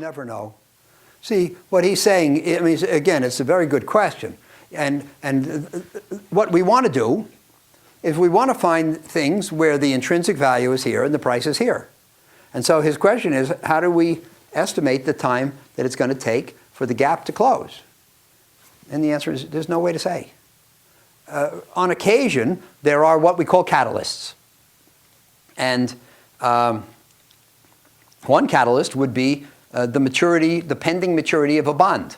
never know. See, what he's saying, I mean, again, it's a very good question. And what we want to do is we want to find things where the intrinsic value is here and the price is here. And so his question is, how do we estimate the time that it's going to take for the gap to close? And the answer is, there's no way to say. On occasion, there are what we call catalysts. And one catalyst would be the pending maturity of a bond.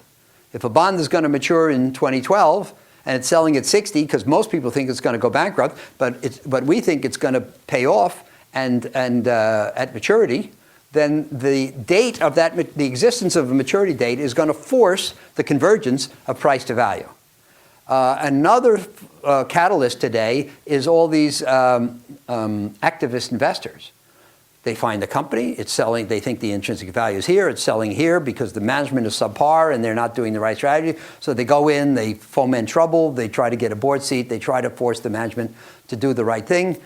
If a bond is going to mature in 2012 and it's selling at 60 because most people think it's going to go bankrupt, but we think it's going to pay off and at maturity, then the date of the existence of a maturity date is going to force the convergence of price to value. Another catalyst today is all these activist investors. They find the company, it's selling, they think the intrinsic value is here, it's selling here because the management is subpar and they're not doing the right strategy. So they go in, they foment trouble, they try to get a board seat, they try to force the management to do the right thing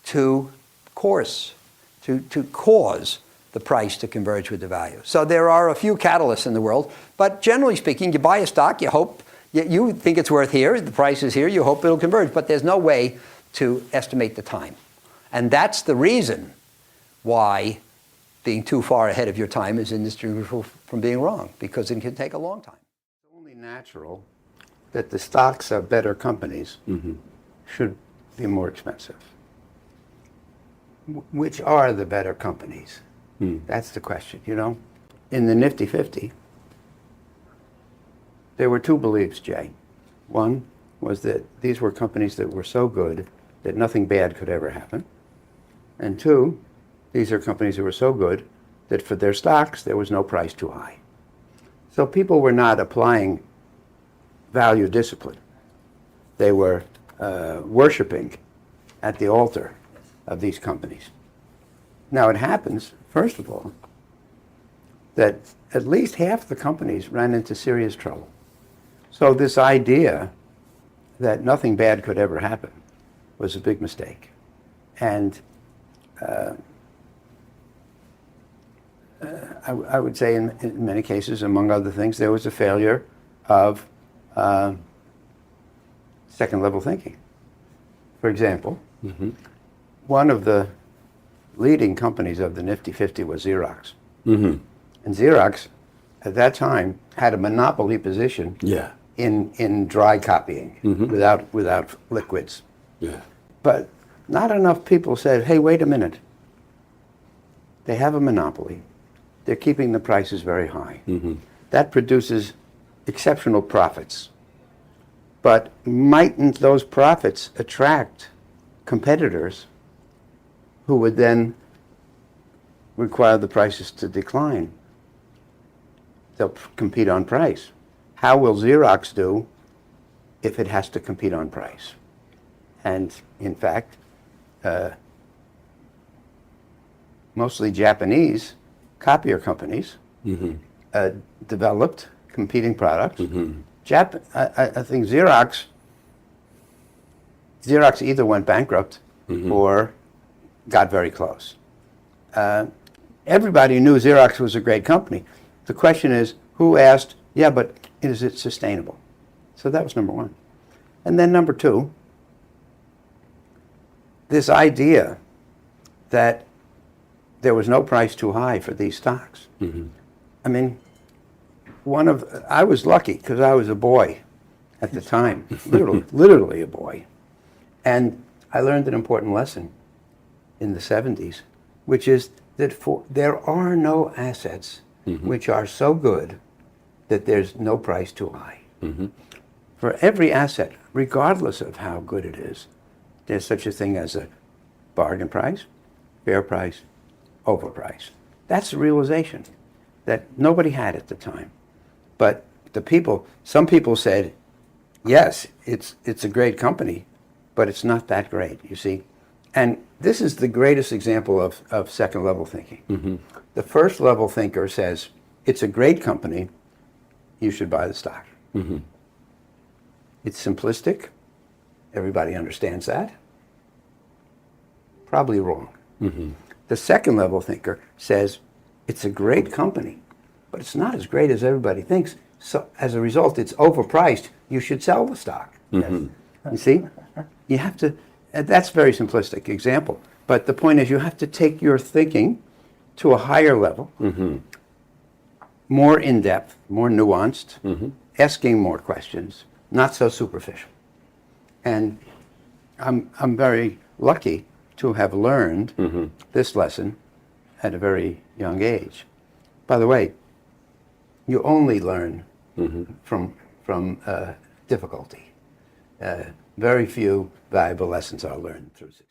to cause the price to converge with the value. So there are a few catalysts in the world, but generally speaking, you buy a stock, you hope, you think it's worth here, the price is here, you hope it'll converge, but there's no way to estimate the time. And that's the reason why being too far ahead of your time is indistinguishable from being wrong, because it can take a long time. It's only natural that the stocks of better companies should be more expensive. Which are the better companies? That's the question, you know? In the Nifty 50, there were two beliefs, Jay. One was that these were companies that were so good that nothing bad could ever happen. And two, these are companies that were so good that for their stocks, there was no price too high. So people were not applying value discipline. They were worshiping at the altar of these companies. Now it happens, first of all, that at least half the companies ran into serious trouble. So this idea that nothing bad could ever happen was a big mistake. And I would say in many cases, among other things, there was a failure of second-level thinking. For example, one of the leading companies of the Nifty 50 was Xerox. And Xerox, at that time, had a monopoly position in dry copying without liquids. But not enough people said, hey, wait a minute. They have a monopoly. They're keeping the prices very high. That produces exceptional profits. But mightn't those profits attract competitors who would then require the prices to decline? They'll compete on price. How will Xerox do if it has to compete on price? And in fact, mostly Japanese copier companies developed competing products. I think Xerox either went bankrupt or got very close. Everybody knew Xerox was a great company. The question is, who asked, yeah, but is it sustainable? So that was number one. And then number two, this idea that there was no price too high for these stocks. I mean, I was lucky because I was a boy at the time, literally a boy. And I learned an important lesson in the 70s, which is that there are no assets which are so good that there's no price too high. For every asset, regardless of how good it is, there's such a thing as a bargain price, fair price, overprice. That's the realization that nobody had at the time. But some people said, yes, it's a great company, but it's not that great, you see. And this is the greatest example of second-level thinking. The first-level thinker says, it's a great company, you should buy the stock. It's simplistic. Everybody understands that. Probably wrong. The second-level thinker says, it's a great company, but it's not as great as everybody thinks. So as a result, it's overpriced. You should sell the stock. You see, you have to. That's a very simplistic example, but the point is, you have to take your thinking to a higher level, more in depth, more nuanced, asking more questions, not so superficial. And I'm very lucky to have learned this lesson at a very young age. By the way, you only learn from difficulty. Very few valuable lessons are learned through success.